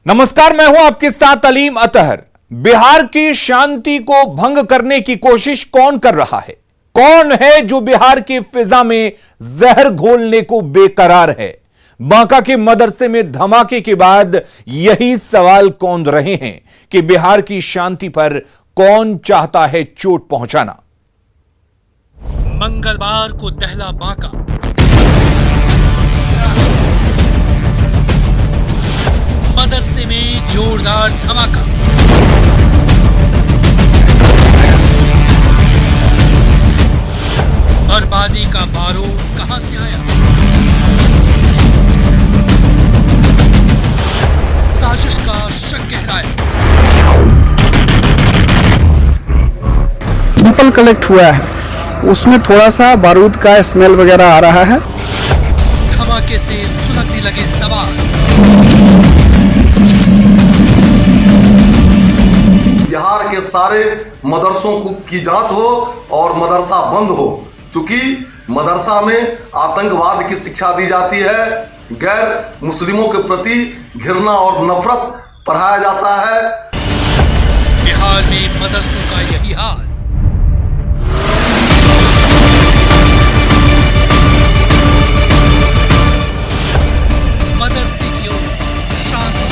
नमस्कार, मैं हूं आपके साथ अलीम अतहर। बिहार की शांति को भंग करने की कोशिश कौन कर रहा है? कौन है जो बिहार की फिजा में जहर घोलने को बेकरार है? बांका के मदरसे में धमाके के बाद यही सवाल कौंध रहे हैं कि बिहार की शांति पर कौन चाहता है चोट पहुंचाना। मंगलवार को दहला बांका। मदरसे में जोरदार धमाका। बर्बादी का बारूद कहां से आया? साजिश का शक गहराया। सैंपल कलेक्ट हुआ है, उसमें थोड़ा सा बारूद का स्मेल वगैरह आ रहा है। धमाके से सुलगने लगे सवाल। बिहार के सारे मदरसों की जांच हो और मदरसा बंद हो, क्योंकि मदरसा में आतंकवाद की शिक्षा दी जाती है, गैर मुस्लिमों के प्रति घृणा और नफरत पढ़ाया जाता है। बिहार में मदरसों का यही हाल। मदरसे की ओर शांति।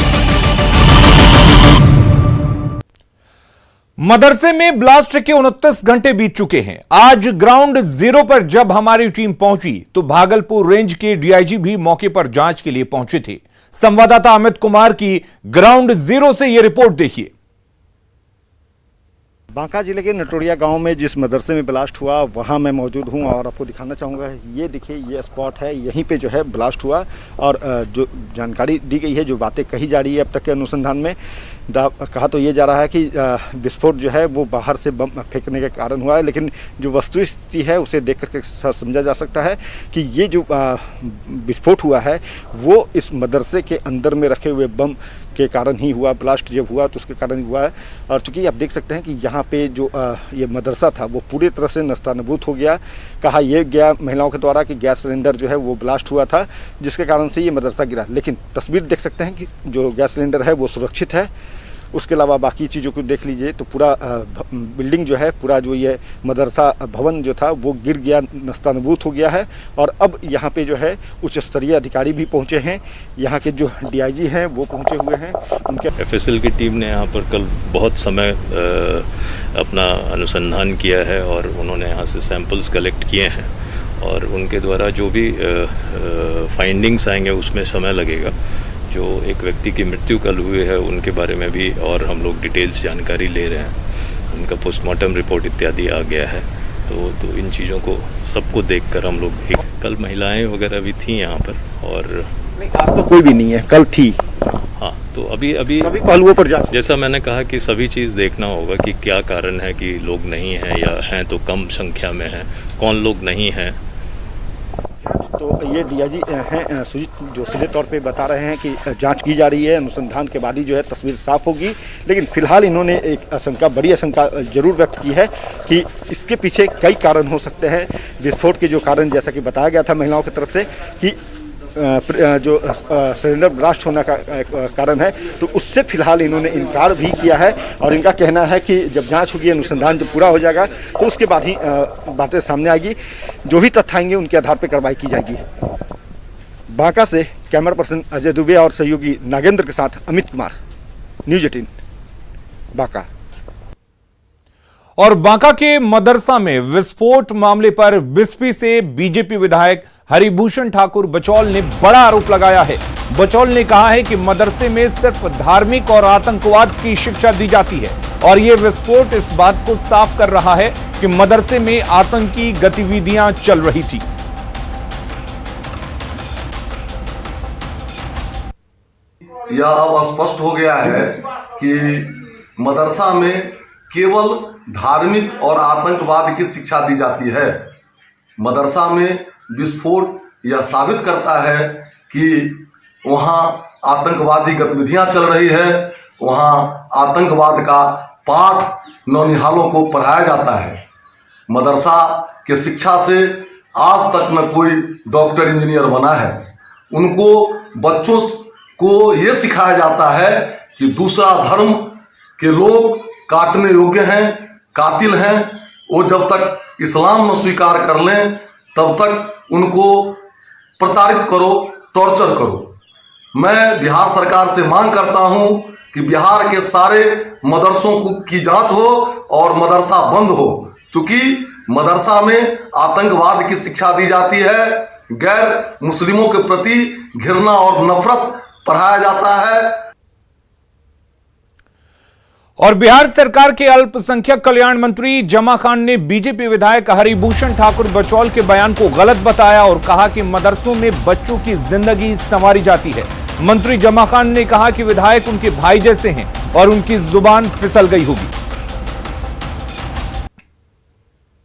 मदरसे में ब्लास्ट के 29 घंटे बीत चुके हैं। आज ग्राउंड जीरो पर जब हमारी टीम पहुंची तो भागलपुर रेंज के डीआईजी भी मौके पर जांच के लिए पहुंचे थे। संवाददाता अमित कुमार की ग्राउंड जीरो से यह रिपोर्ट देखिए। बांका जिले के नटोरिया गांव में जिस मदरसे में ब्लास्ट हुआ वहां मैं मौजूद हूं और आपको दिखाना चाहूँगा। ये देखिए, ये स्पॉट है, यहीं पे जो है ब्लास्ट हुआ और जो जानकारी दी गई है, जो बातें कही जा रही है अब तक के अनुसंधान में, कहा तो ये जा रहा है कि विस्फोट जो है वो बाहर से बम फेंकने के कारण हुआ है, लेकिन जो वस्तुस्थिति है उसे देख करके समझा जा सकता है कि ये जो विस्फोट हुआ है वो इस मदरसे के अंदर में रखे हुए बम के कारण ही हुआ। ब्लास्ट जब हुआ तो उसके कारण ही हुआ है। और चूँकि आप देख सकते हैं कि यहाँ पे जो ये मदरसा था वो पूरी तरह से नस्तानबूत हो गया। कहा यह गया महिलाओं के द्वारा कि गैस सिलेंडर जो है वो ब्लास्ट हुआ था, जिसके कारण से ये मदरसा गिरा। लेकिन तस्वीर देख सकते हैं कि जो गैस सिलेंडर है वो सुरक्षित है। उसके अलावा बाकी चीज़ों को देख लीजिए तो पूरा बिल्डिंग जो है, पूरा जो ये मदरसा भवन जो था वो गिर गया, नस्तानबूत हो गया है। और अब यहाँ पे जो है उच्च स्तरीय अधिकारी भी पहुँचे हैं। यहाँ के जो डीआईजी हैं वो पहुँचे हुए हैं। उनके एफएसएल की टीम ने यहाँ पर कल बहुत समय अपना अनुसंधान किया है और उन्होंने यहाँ से सैंपल्स कलेक्ट किए हैं और उनके द्वारा जो भी फाइंडिंग्स आएंगे उसमें समय लगेगा। जो एक व्यक्ति की मृत्यु कल हुई है उनके बारे में भी और हम लोग डिटेल्स जानकारी ले रहे हैं। उनका पोस्टमार्टम रिपोर्ट इत्यादि आ गया है। तो इन चीज़ों को सबको देखकर हम लोग कल महिलाएं वगैरह भी थी यहाँ पर और नहीं, आज तो कोई भी नहीं है, कल थी। हाँ, तो अभी सभी पहलुओं पर जा, जैसा मैंने कहा कि सभी चीज़ देखना होगा कि क्या कारण है कि लोग नहीं हैं या हैं तो कम संख्या में हैं, कौन लोग नहीं हैं। तो ये डीआईजी हैं सुजीत, जो सीधे तौर पे बता रहे हैं कि जांच की जा रही है, अनुसंधान के बाद ही जो है तस्वीर साफ होगी। लेकिन फिलहाल इन्होंने एक आशंका, बड़ी आशंका जरूर व्यक्त की है कि इसके पीछे कई कारण हो सकते हैं। विस्फोट के जो कारण, जैसा कि बताया गया था महिलाओं की तरफ से कि जो सिलेंडर ब्लास्ट होने का कारण है, तो उससे फिलहाल इन्होंने इनकार भी किया है। और इनका कहना है कि जब जांच होगी, अनुसंधान जब पूरा हो जाएगा तो उसके बाद ही बातें सामने आएगी। जो भी तथ्य आएंगे उनके आधार पर कार्रवाई की जाएगी। बांका से कैमरा पर्सन अजय दुबे और सहयोगी नागेंद्र के साथ अमित कुमार, न्यूज़ 18 बांका। और बांका के मदरसा में विस्फोट मामले पर बिस्फी से बीजेपी विधायक हरिभूषण ठाकुर बचौल ने बड़ा आरोप लगाया है। बचौल ने कहा है कि मदरसे में सिर्फ धार्मिक और आतंकवाद की शिक्षा दी जाती है और यह विस्फोट इस बात को साफ कर रहा है कि मदरसे में आतंकी गतिविधियां चल रही थी। यह अब स्पष्ट हो गया है कि मदरसा में केवल धार्मिक और आतंकवाद की शिक्षा दी जाती है। मदरसा में विस्फोट यह साबित करता है कि वहाँ आतंकवादी गतिविधियां चल रही है, वहाँ आतंकवाद का पाठ नौनिहालों को पढ़ाया जाता है। मदरसा के शिक्षा से आज तक न कोई डॉक्टर इंजीनियर बना है। उनको बच्चों को ये सिखाया जाता है कि दूसरा धर्म के लोग काटने योग्य हैं, कातिल हैं। वो जब तक इस्लाम न स्वीकार कर लें तब तक उनको प्रताड़ित करो, टॉर्चर करो। मैं बिहार सरकार से मांग करता हूं कि बिहार के सारे मदरसों की जांच हो और मदरसा बंद हो, क्योंकि मदरसा में आतंकवाद की शिक्षा दी जाती है, गैर मुस्लिमों के प्रति घृणा और नफरत पढ़ाया जाता है। और बिहार सरकार के अल्पसंख्यक कल्याण मंत्री जमा खान ने बीजेपी विधायक हरिभूषण ठाकुर बचौल के बयान को गलत बताया और कहा कि मदरसों में बच्चों की जिंदगी संवारी जाती है। मंत्री जमा खान ने कहा कि विधायक उनके भाई जैसे हैं और उनकी जुबान फिसल गई होगी।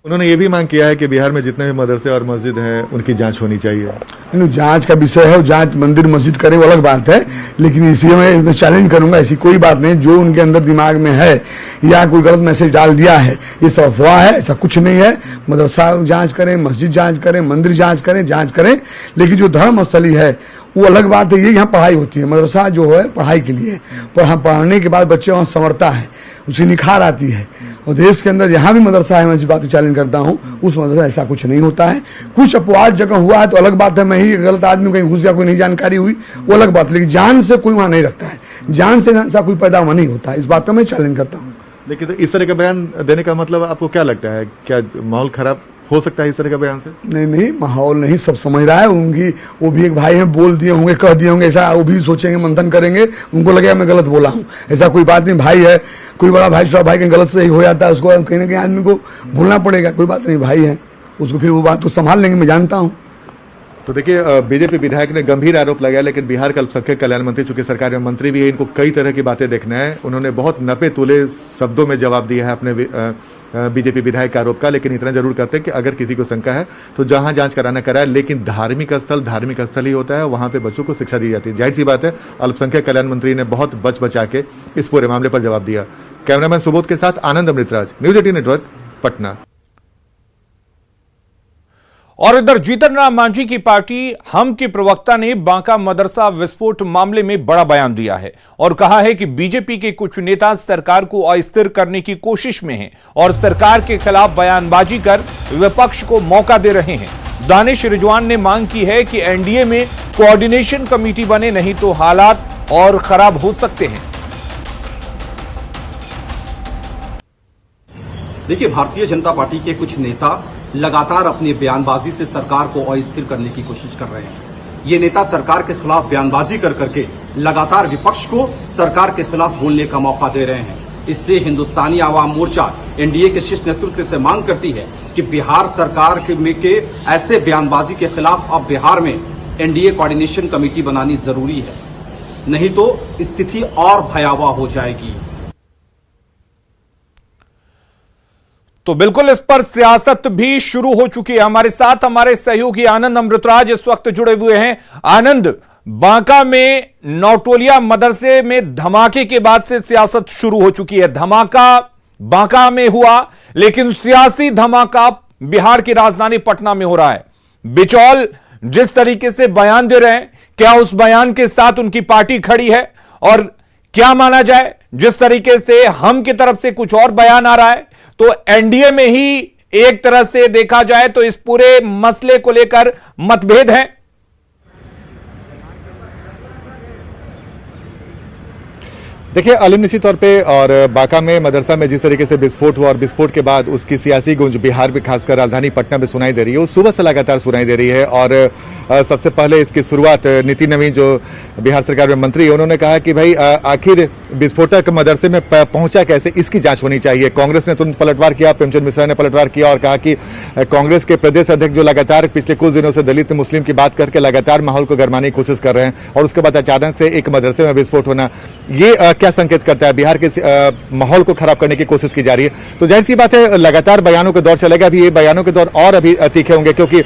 उन्होंने ये भी मांग किया है कि बिहार में जितने भी मदरसे और मस्जिद हैं उनकी जांच होनी चाहिए। जांच का विषय है, जांच मंदिर मस्जिद करे वो अलग बात है, लेकिन इसी में मैं चैलेंज करूंगा, ऐसी कोई बात नहीं। जो उनके अंदर दिमाग में है या कोई गलत मैसेज डाल दिया है, ये सब अफवाह है, ऐसा कुछ नहीं है। मदरसा जांच करें, मस्जिद जांच करें, मंदिर जांच करें, लेकिन जो धर्म स्थली है वो अलग बात है। ये यहाँ पढ़ाई होती है, मदरसा जो है पढ़ाई के लिए, पढ़ने के बाद बच्चे वहाँ संवरता है, उसे निखार आती है। और देश के अंदर जहां भी मदरसा है, मैं इस बात को चैलेंज करता हूं, उस मदरसा ऐसा कुछ नहीं होता है। कुछ अपवाद जगह हुआ है तो अलग बात है, मैं ही गलत आदमी कहीं घुस गया, कोई नहीं जानकारी हुई, वो अलग बात है, लेकिन जान से कोई वहां नहीं रखता है, जान से ऐसा कोई पैदा हुआ नहीं होता है। इस बात को मैं चैलेंज करता हूँ। लेकिन इस तरह का बयान देने का मतलब आपको क्या लगता है, क्या माहौल खराब हो सकता है इस तरह का बयान से? नहीं, माहौल नहीं, सब समझ रहा है। उनकी वो भी एक भाई हैं, बोल दिए होंगे, कह दिए होंगे, ऐसा वो भी सोचेंगे, मंथन करेंगे, उनको लगेगा मैं गलत बोला हूँ। ऐसा कोई बात नहीं, भाई है, कोई बड़ा भाई छोटा भाई कहीं गलत से ही हो जाता है, उसको कहीं ना कहीं आदमी को भूलना पड़ेगा। कोई बात नहीं, भाई है, उसको फिर वो बात तो संभाल लेंगे, मैं जानता हूँ। तो देखिए, बीजेपी विधायक ने गंभीर आरोप लगाया, लेकिन बिहार के अल्पसंख्यक कल्याण मंत्री, चूंकि सरकार में मंत्री भी है, इनको कई तरह की बातें देखना है। उन्होंने बहुत नपे तुले शब्दों में जवाब दिया है अपने बीजेपी विधायक के आरोप का। लेकिन इतना जरूर करते हैं कि अगर किसी को शंका है तो जहां जांच कराना कराए, लेकिन धार्मिक स्थल ही होता है, वहां पे बच्चों को शिक्षा दी जाती है। जाहिर सी बात है, अल्पसंख्यक कल्याण मंत्री ने बहुत बचा के इस पूरे मामले पर जवाब दिया। कैमरामैन सुबोध के साथ आनंद अमृतराज, न्यूज 18 नेटवर्क, पटना। और इधर जीतन राम मांझी की पार्टी हम के प्रवक्ता ने बांका मदरसा विस्फोट मामले में बड़ा बयान दिया है और कहा है कि बीजेपी के कुछ नेता सरकार को अस्थिर करने की कोशिश में हैं और सरकार के खिलाफ बयानबाजी कर विपक्ष को मौका दे रहे हैं। दानिश रिजवान ने मांग की है कि एनडीए में कोऑर्डिनेशन कमेटी बने, नहीं तो हालात और खराब हो सकते हैं। देखिए, भारतीय जनता पार्टी के कुछ नेता लगातार अपनी बयानबाजी से सरकार को अस्थिर करने की कोशिश कर रहे हैं। ये नेता सरकार के खिलाफ बयानबाजी कर करके लगातार विपक्ष को सरकार के खिलाफ बोलने का मौका दे रहे हैं। इसलिए हिंदुस्तानी आवाम मोर्चा एनडीए के शीर्ष नेतृत्व से मांग करती है कि बिहार सरकार के ऐसे बयानबाजी के खिलाफ अब बिहार में एनडीए कोऑर्डिनेशन कमेटी बनानी जरूरी है, नहीं तो स्थिति और भयावह हो जाएगी। तो बिल्कुल इस पर सियासत भी शुरू हो चुकी है। हमारे साथ हमारे सहयोगी आनंद अमृतराज इस वक्त जुड़े हुए हैं। आनंद, बांका में नौटोलिया मदरसे में धमाके के बाद से सियासत शुरू हो चुकी है। धमाका बांका में हुआ, लेकिन सियासी धमाका बिहार की राजधानी पटना में हो रहा है। बिचौल जिस तरीके से बयान दे रहे हैं, क्या उस बयान के साथ उनकी पार्टी खड़ी है? और क्या माना जाए, जिस तरीके से हम की तरफ से कुछ और बयान आ रहा है, तो एनडीए में ही एक तरह से देखा जाए तो इस पूरे मसले को लेकर मतभेद है। देखिए, आलिम निश्चित तौर पे और बांका में मदरसा में जिस तरीके से विस्फोट हुआ और विस्फोट के बाद उसकी सियासी गूंज बिहार में खासकर राजधानी पटना में सुनाई दे रही है, वो सुबह से लगातार सुनाई दे रही है। और सबसे पहले इसकी शुरुआत नितिन नवीन, जो बिहार सरकार में मंत्री है, उन्होंने कहा कि भाई आखिर विस्फोटक मदरसे में पहुंचा कैसे, इसकी जांच होनी चाहिए। कांग्रेस ने तुरंत पलटवार किया, प्रेमचंद मिश्रा ने पलटवार किया और कहा कि कांग्रेस के प्रदेश अध्यक्ष जो लगातार पिछले कुछ दिनों से दलित मुस्लिम की बात करके लगातार माहौल को गरमाने की कोशिश कर रहे हैं, और उसके बाद अचानक से एक मदरसे में विस्फोट होना, ये क्या संकेत करता है? बिहार के माहौल को खराब करने की कोशिश की जा रही है। तो जाहिर सी बात है, लगातार बयानों का दौर चलेगा। अभी ये बयानों के दौर और अभी तीखे होंगे, क्योंकि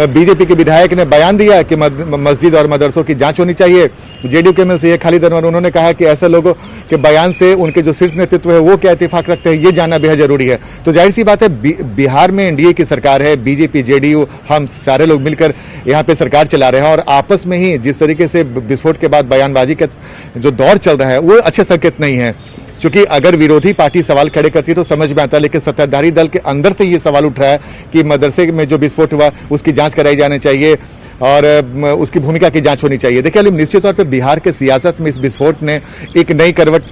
बीजेपी के विधायक ने बयान दिया कि मस्जिद और मदरसों की जांच होनी चाहिए। जेडीयू के में से खालिद अनवर, उन्होंने कहा कि ऐसे लोगों के बयान से उनके जो शीर्ष नेतृत्व है वो क्या इत्तेफाक रखते हैं, ये जानना बेहद जरूरी है। तो जाहिर सी बात है, बिहार में एनडीए की सरकार है, बीजेपी, जेडीयू, हम सारे लोग मिलकर यहाँ पे सरकार चला रहे हैं, और आपस में ही जिस तरीके से विस्फोट के बाद बयानबाजी का जो दौर चल रहा है वो अच्छे संकेत नहीं है। क्योंकि अगर विरोधी पार्टी सवाल खड़े करती है तो समझ में आता है, लेकिन सत्ताधारी दल के अंदर से ये सवाल उठ रहा है कि मदरसे में जो विस्फोट हुआ उसकी जांच कराई जानी चाहिए और उसकी भूमिका की जांच होनी चाहिए। देखिए अलीम, निश्चित तौर पे बिहार के सियासत में इस विस्फोट ने एक नई करवट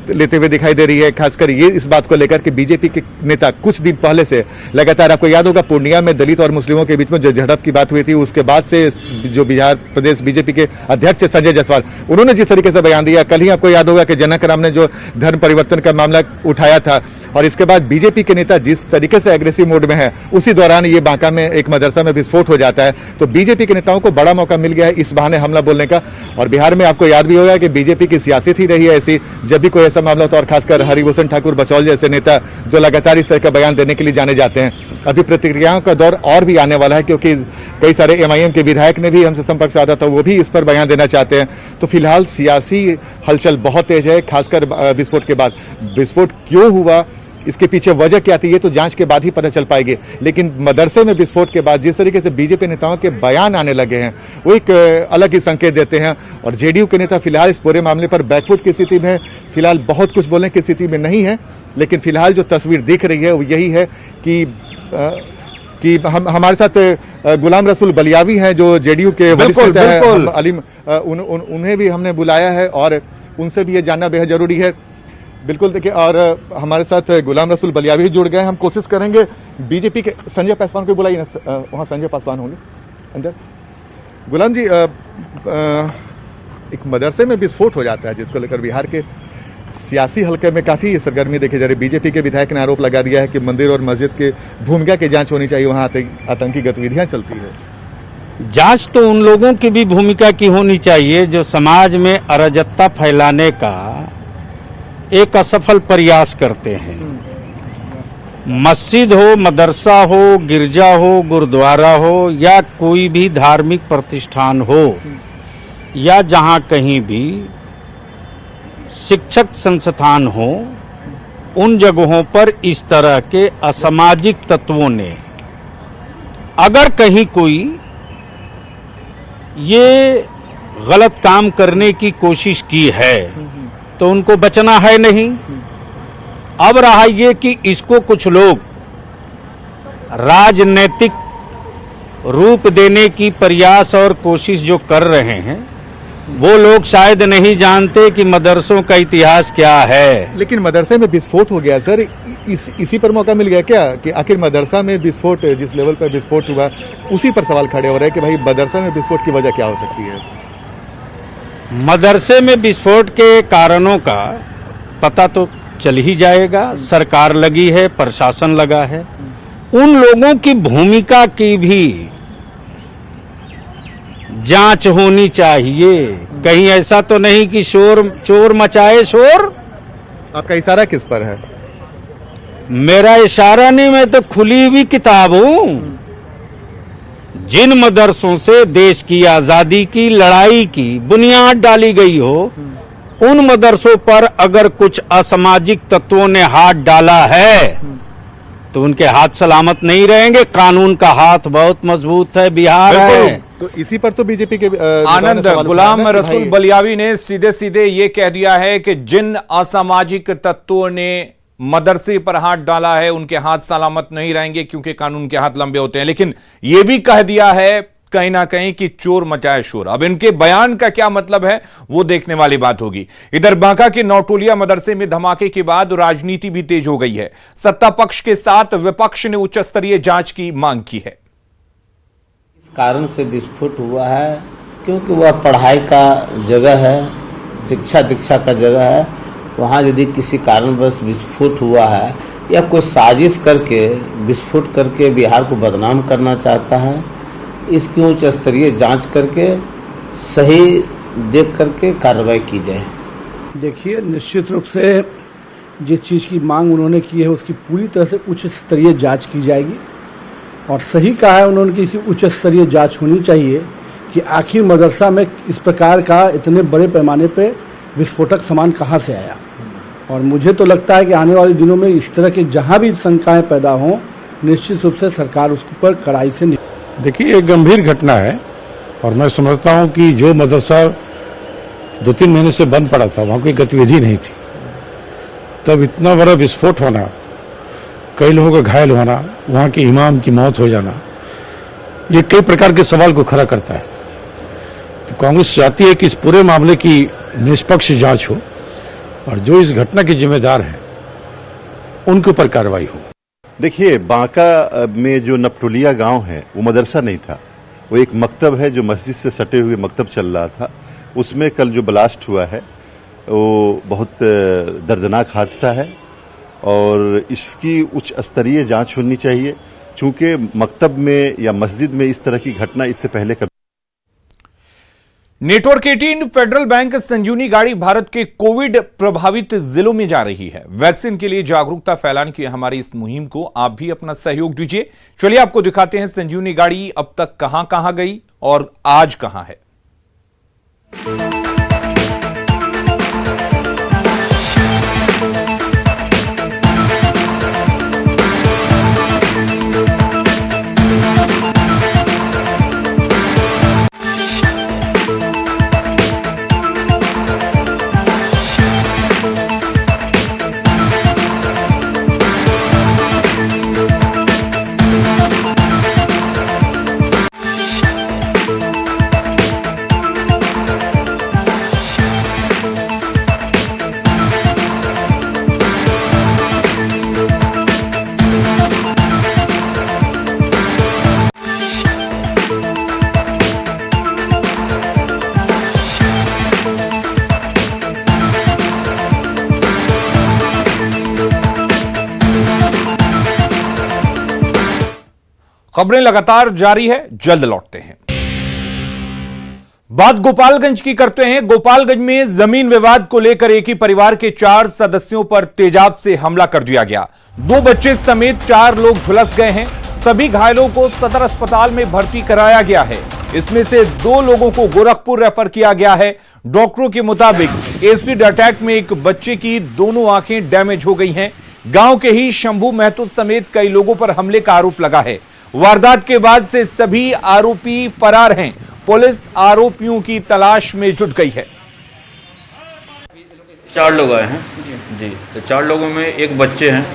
लेते हुए दिखाई दे रही है, खासकर ये इस बात को लेकर कि बीजेपी के नेता कुछ दिन पहले से लगातार, आपको याद होगा पूर्णिया में दलित और मुस्लिमों के बीच में जो झड़प की बात हुई थी, उसके बाद से जो बिहार प्रदेश बीजेपी के अध्यक्ष संजय जायसवाल, उन्होंने जिस तरीके से बयान दिया, कल ही आपको याद होगा कि जनक राम ने जो धर्म परिवर्तन का मामला उठाया था, और इसके बाद बीजेपी के नेता जिस तरीके से एग्रेसिव मोड में है, उसी दौरान ये बांका में एक मदरसा में विस्फोट हो जाता है। तो बीजेपी के नेताओं को बड़ा मौका मिल गया है इस बहाने हमला बोलने का। और बिहार में आपको याद भी होगा कि बीजेपी की सियासत ही रही है ऐसी, जब भी कोई ऐसा मामला होता है, और खासकर हरिभूषण ठाकुर बचौल जैसे नेता जो लगातार इस तरह का बयान देने के लिए जाने जाते हैं। अभी प्रतिक्रियाओं का दौर और भी आने वाला है, क्योंकि कई सारे एमआईएम के विधायक ने भी हमसे संपर्क साधा था, वो भी इस पर बयान देना चाहते हैं। तो फिलहाल सियासी हलचल बहुत तेज है, खासकर विस्फोट के बाद। विस्फोट क्यों हुआ, इसके पीछे वजह क्या थी, ये तो जांच के बाद ही पता चल पाएगी। लेकिन मदरसे में विस्फोट के बाद जिस तरीके से बीजेपी नेताओं के बयान आने लगे हैं, वो एक अलग ही संकेत देते हैं। और जेडीयू के नेता फिलहाल इस पूरे मामले पर बैकफुट की स्थिति में, फिलहाल बहुत कुछ बोलने की स्थिति में नहीं है। लेकिन फिलहाल जो तस्वीर दिख रही है वो यही है कि हमारे साथ गुलाम रसूल बलियावी हैं, जो जेडीयू के वरिष्ठ नेता हैं अलीम, उन्हें भी हमने बुलाया है और उनसे भी ये जानना बेहद जरूरी है। बिल्कुल देखिए, और हमारे साथ गुलाम रसूल बलियावी जुड़ गए। हम कोशिश करेंगे बीजेपी के संजय पासवान को बुलाइए ना, वहाँ संजय पासवान होंगे अंदर। गुलाम जी, एक मदरसे में विस्फोट हो जाता है जिसको लेकर बिहार के सियासी हलके में काफी सरगर्मी देखी जा रही है। बीजेपी के विधायक ने आरोप लगा दिया है कि मंदिर और मस्जिद की भूमिका की जांच होनी चाहिए, वहाँ आतंकी गतिविधियां चलती है। जांच तो उन लोगों की भी भूमिका की होनी चाहिए जो समाज में अराजकता फैलाने का एक असफल प्रयास करते हैं। मस्जिद हो, मदरसा हो, गिरजा हो, गुरुद्वारा हो, या कोई भी धार्मिक प्रतिष्ठान हो, या जहां कहीं भी शिक्षक संस्थान हो, उन जगहों पर इस तरह के असामाजिक तत्वों ने अगर कहीं कोई ये गलत काम करने की कोशिश की है तो उनको बचना है नहीं। अब रहा ये कि इसको कुछ लोग राजनीतिक रूप देने की प्रयास और कोशिश जो कर रहे हैं, वो लोग शायद नहीं जानते कि मदरसों का इतिहास क्या है। लेकिन मदरसे में विस्फोट हो गया सर, इसी पर मौका मिल गया क्या कि आखिर मदरसा में विस्फोट, जिस लेवल पर विस्फोट हुआ उसी पर सवाल खड़े हो रहे हैं कि भाई मदरसा में विस्फोट की वजह क्या हो सकती है। मदरसे में विस्फोट के कारणों का पता तो चल ही जाएगा। सरकार लगी है, प्रशासन लगा है, उन लोगों की भूमिका की भी जांच होनी चाहिए। कहीं ऐसा तो नहीं कि चोर मचाए शोर। आपका इशारा किस पर है? मेरा इशारा नहीं, मैं तो खुली हुई किताब हूं। जिन मदरसों से देश की आजादी की लड़ाई की बुनियाद डाली गई हो, उन मदरसों पर अगर कुछ असामाजिक तत्वों ने हाथ डाला है तो उनके हाथ सलामत नहीं रहेंगे। कानून का हाथ बहुत मजबूत है, बिहार है। तो इसी पर तो बीजेपी के आनंद, गुलाम रसूल बलियावी ने सीधे सीधे ये कह दिया है कि जिन असामाजिक तत्वों ने मदरसे पर हाथ डाला है उनके हाथ सलामत नहीं रहेंगे, क्योंकि कानून के हाथ लंबे होते हैं। लेकिन यह भी कह दिया है कहीं ना कहीं कि चोर मचाए शोर। अब इनके बयान का क्या मतलब है वो देखने वाली बात होगी। इधर बांका के नौटोलिया मदरसे में धमाके के बाद राजनीति भी तेज हो गई है। सत्ता पक्ष के साथ विपक्ष ने उच्च स्तरीय जांच की मांग की है। इस कारण से विस्फोट हुआ है क्योंकि वह पढ़ाई का जगह है, शिक्षा दीक्षा का जगह है। वहाँ यदि किसी कारणवश विस्फोट हुआ है या कोई साजिश करके विस्फोट करके बिहार को बदनाम करना चाहता है, इसकी उच्च स्तरीय जांच करके सही देख करके कार्रवाई की जाए। देखिए, निश्चित रूप से जिस चीज़ की मांग उन्होंने की है उसकी पूरी तरह से उच्च स्तरीय जांच की जाएगी। और सही कहा है उन्होंने कि इसकी उच्च स्तरीय जांच होनी चाहिए कि आखिर मदरसा में इस प्रकार का इतने बड़े पैमाने पे विस्फोटक सामान कहाँ से आया। और मुझे तो लगता है कि आने वाले दिनों में इस तरह के जहाँ भी शंकाएं पैदा हों, निश्चित रूप से सरकार उसके ऊपर कड़ाई से देखिए, एक गंभीर घटना है और मैं समझता हूँ कि जो मदरसा 2-3 महीने से बंद पड़ा था, वहाँ कोई गतिविधि नहीं थी, तब इतना बड़ा विस्फोट होना, कई लोगों का घायल होना, वहाँ के इमाम की मौत हो जाना, ये कई प्रकार के सवाल को खड़ा करता है। तो कांग्रेस चाहती है कि इस पूरे मामले की निष्पक्ष जांच हो और जो इस घटना के जिम्मेदार हैं उनके ऊपर कार्रवाई हो। देखिए, बांका में जो नपटुलिया गांव है वो मदरसा नहीं था, वो एक मकतब है जो मस्जिद से सटे हुए मकतब चल रहा था। उसमें कल जो ब्लास्ट हुआ है वो बहुत दर्दनाक हादसा है और इसकी उच्च स्तरीय जांच होनी चाहिए, चूंकि मकतब में या मस्जिद में इस तरह की घटना इससे पहले कभी। नेटवर्क 18 फेडरल बैंक संजीवनी गाड़ी भारत के कोविड प्रभावित जिलों में जा रही है। वैक्सीन के लिए जागरूकता फैलाने की हमारी इस मुहिम को आप भी अपना सहयोग दीजिए। चलिए आपको दिखाते हैं संजीवनी गाड़ी अब तक कहां कहां गई और आज कहां है। खबरें लगातार जारी है, जल्द लौटते हैं। बात गोपालगंज की करते हैं। गोपालगंज में जमीन विवाद को लेकर एक ही परिवार के 4 सदस्यों पर तेजाब से हमला कर दिया गया। 2 बच्चे समेत 4 लोग झुलस गए हैं। सभी घायलों को सदर अस्पताल में भर्ती कराया गया है। इसमें से 2 लोगों को गोरखपुर रेफर किया गया है। डॉक्टरों के मुताबिक एसिड अटैक में एक बच्चे की दोनों आंखें डैमेज हो गई हैं। गांव के ही शंभू महतो समेत कई लोगों पर हमले का आरोप लगा है। वारदात के बाद से सभी आरोपी फरार हैं। पुलिस आरोपियों की तलाश में जुट गई है। 4 लोग आए हैं जी। तो 4 लोगों में एक बच्चे हैं।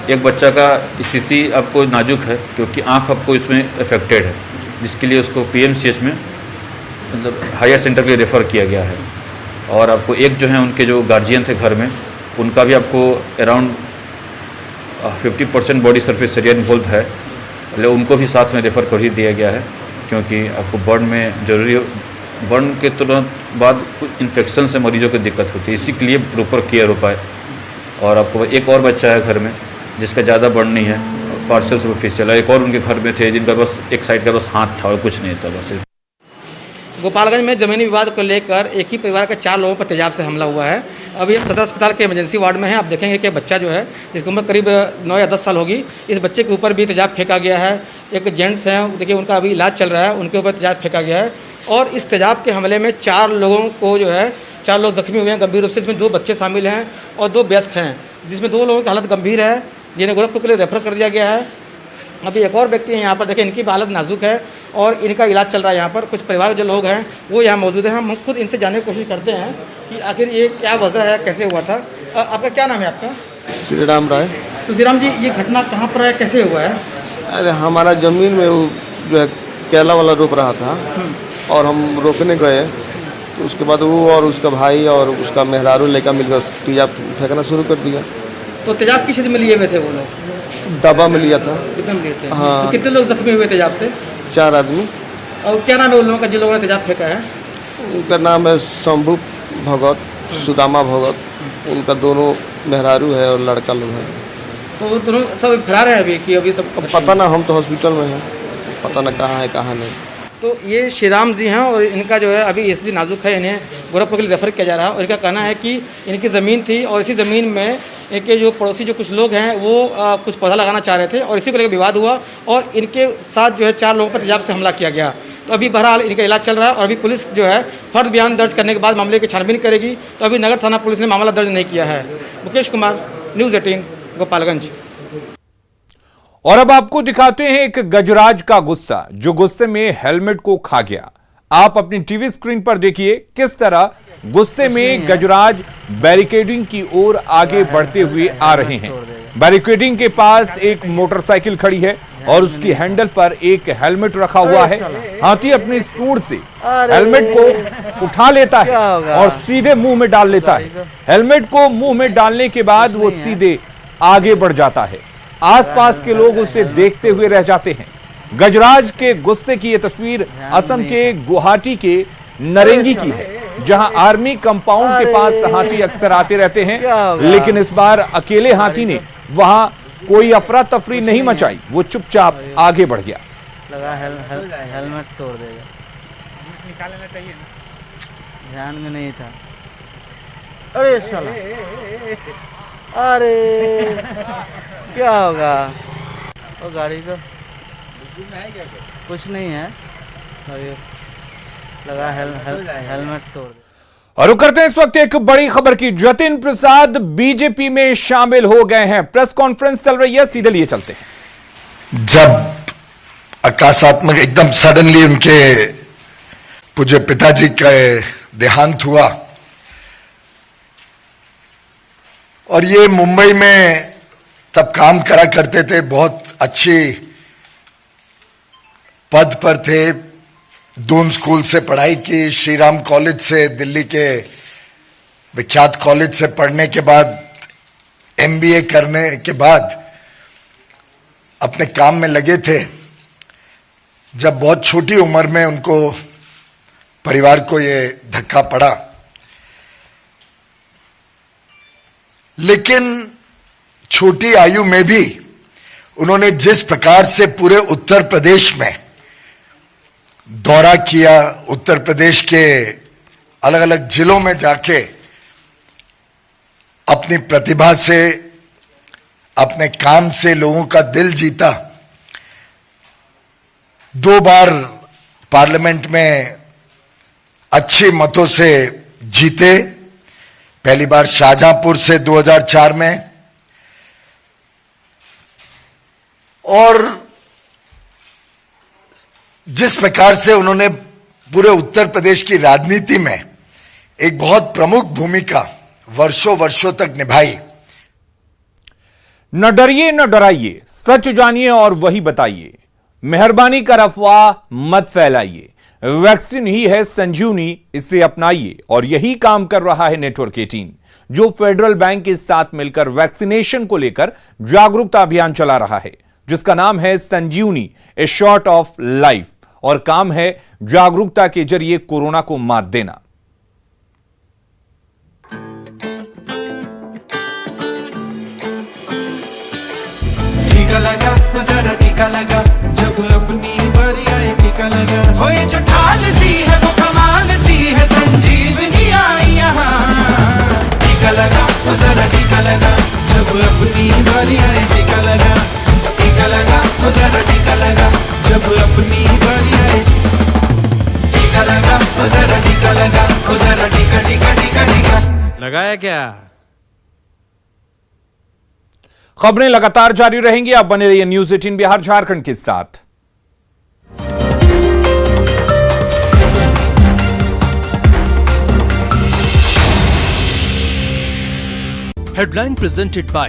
एक बच्चा का स्थिति आपको नाजुक है क्योंकि आंख आपको इसमें अफेक्टेड है, जिसके लिए उसको PMCH में मतलब हायर सेंटर पे रेफ़र किया गया है। और आपको एक जो है उनके जो गार्जियन थे घर में, उनका भी आपको around 50% body surface area involve है, लेकिन उनको भी साथ में रेफ़र कर ही दिया गया है क्योंकि आपको बर्न में जरूरी बर्न के तुरंत बाद कुछ इन्फेक्शन से मरीजों को दिक्कत होती है, इसी के लिए प्रॉपर केयर हो पाए। और आपको एक और बच्चा है घर में जिसका ज़्यादा बर्न नहीं है, पार्सल से फेस चला। एक और उनके घर में थे जिनका बस एक साइड का बस हाथ था और कुछ नहीं था बस। गोपालगंज में जमीनी विवाद को लेकर एक ही परिवार के 4 लोगों पर तेजाब से हमला हुआ है। अभी हम सदर अस्पताल के इमरजेंसी वार्ड में हैं। आप देखेंगे कि बच्चा जो है जिसकी उम्र करीब 9 या 10 साल होगी, इस बच्चे के ऊपर भी तेजाब फेंका गया है। एक जेंट्स हैं, देखिए उनका अभी इलाज चल रहा है, उनके ऊपर तेजाब फेंका गया है। और इस तेजाब के हमले में 4 लोगों को जो है 4 लोग जख्मी हुए हैं गंभीर रूप से। इसमें 2 बच्चे शामिल हैं और 2 वयस्क हैं, जिसमें 2 लोगों की हालत गंभीर है, जिन्हें गोरखपुर के लिए रेफर कर दिया गया है। अभी एक और व्यक्ति हैं यहाँ पर, देखें इनकी हालत नाजुक है और इनका इलाज चल रहा है। यहाँ पर कुछ परिवार जो लोग हैं वो यहाँ मौजूद हैं। हम खुद इनसे जानने की कोशिश करते हैं कि आखिर ये क्या वजह है, कैसे हुआ था। आपका क्या नाम है आपका? श्री राम राय। तो श्री राम जी, ये घटना कहाँ पर है, कैसे हुआ है? अरे हमारा ज़मीन में वो जो है केला वाला रोप रहा था और हम रोकने गए, तो उसके बाद वो और उसका भाई और उसका मेहरारू लेकर मिलकर तेजाब फेंकना शुरू कर दिया। तो तेजाब किस चीज़ में लिए हुए थे वो लोग? दबा में लिया था। कितने में लिए थे? हाँ। तो कितने लोग जख्मी हुए तेजाब से? 4 आदमी। और क्या नाम है उन लोगों का जिन लोगों ने तेजाब फेंका है? उनका नाम है शंभू भगत, सुदामा भगत। उनका दोनों मेहरारू है और लड़का लोग है। तो दोनों सब फरार है अभी कि अभी सब? पता ना, हम तो हॉस्पिटल में हैं, पता ना कहाँ है कहाँ नहीं। तो ये श्री राम जी हैं और इनका जो है अभी स्थिति नाजुक है, इन्हें गोरखपुर के लिए रेफर किया जा रहा है। और इनका कहना है कि इनकी ज़मीन थी और इसी ज़मीन में इनके जो पड़ोसी जो कुछ लोग हैं वो कुछ पौधा लगाना चाह रहे थे और इसी को लेकर विवाद हुआ और इनके साथ जो है 4 लोगों पर तेजाब से हमला किया गया। तो तो अभी बहरहाल इनका इलाज चल रहा है और अभी पुलिस जो है फर्द बयान दर्ज करने के बाद मामले की छानबीन करेगी। तो अभी नगर थाना पुलिस ने मामला दर्ज नहीं किया है। मुकेश कुमार, न्यूज़ 18, गोपालगंज। और अब आपको दिखाते हैं एक गजराज का गुस्सा, जो गुस्से में हेलमेट को खा गया। आप अपनी टीवी स्क्रीन पर देखिए किस तरह गुस्से में गजराज बैरिकेडिंग की ओर आगे बढ़ते हुए आ रहे हैं। बैरिकेडिंग के पास एक मोटरसाइकिल खड़ी है और उसकी हैंडल पर एक हेलमेट रखा हुआ है। हाथी अपनी सूंड से हेलमेट को उठा लेता है और सीधे मुंह में डाल लेता है। हेलमेट को मुंह में डालने के बाद वो सीधे आगे बढ़ जाता है। आसपास के लोग उसे देखते हुए रह जाते हैं। गजराज के गुस्से की यह तस्वीर असम के गुवाहाटी के नरेंगी की है, जहां आर्मी कंपाउंड के पास हाथी अक्सर आते रहते हैं, लेकिन इस बार अकेले हाथी ने वहां कोई अफरा तफरी नहीं मचाई। वो चुपचाप आगे बढ़ गया। लगा हेलमेट तोड़ देगा, निकाल लेना चाहिए, ध्यान में नहीं था। अरे साला, अरे क्या होगा? वो गाड़ी को कुछ नहीं है, लगा हेलमेट तोड़ दे। और रुक करते हैं इस वक्त एक बड़ी खबर की। जतिन प्रसाद बीजेपी में शामिल हो गए हैं। प्रेस कॉन्फ्रेंस चल रही है, सीधे लिए चलते हैं। जब आकाशात्मक एकदम सडनली उनके पूज्य पिताजी का देहांत हुआ और ये मुंबई में तब काम करा करते थे, बहुत अच्छी पद पर थे, दून स्कूल से पढ़ाई की, श्री राम कॉलेज से, दिल्ली के विख्यात कॉलेज से पढ़ने के बाद एमबीए करने के बाद अपने काम में लगे थे। जब बहुत छोटी उम्र में उनको परिवार को ये धक्का पड़ा, लेकिन छोटी आयु में भी उन्होंने जिस प्रकार से पूरे उत्तर प्रदेश में दौरा किया, उत्तर प्रदेश के अलग अलग जिलों में जाके अपनी प्रतिभा से, अपने काम से लोगों का दिल जीता। 2 बार पार्लियामेंट में अच्छे मतों से जीते। पहली बार शाहजहांपुर से 2004 में, और जिस प्रकार से उन्होंने पूरे उत्तर प्रदेश की राजनीति में एक बहुत प्रमुख भूमिका वर्षों वर्षों तक निभाई। न डरिए न डराइए, सच जानिए और वही बताइए। मेहरबानी कर अफवाह मत फैलाइए। वैक्सीन ही है संजीवनी, इसे अपनाइए। और यही काम कर रहा है नेटवर्क 18, जो फेडरल बैंक के साथ मिलकर वैक्सीनेशन को लेकर जागरूकता अभियान चला रहा है, जिसका नाम है संजीवनी, ए शॉट ऑफ लाइफ। और काम है जागरूकता के जरिए कोरोना को मात देना। टीका लगा, जरा टीका लगा, जब अपनी बारी आए टीका लगा। हो ये जो ढाल सी है वो कमाल सी है, संजीवनी आई यहाँ। टीका लगा, जरा टीका लगा, जब अपनी बारी आए टीका लगा। टीका लगा, जरा टीका लगा, जब अपनी बारी आए। टीका लगा, जरा टीका लगा, जरा टीका टीका टीका टीका लगाया क्या? खबरें लगातार जारी रहेंगी। आप बने रहिए न्यूज़ 18 बिहार झारखंड के साथ। Headline presented by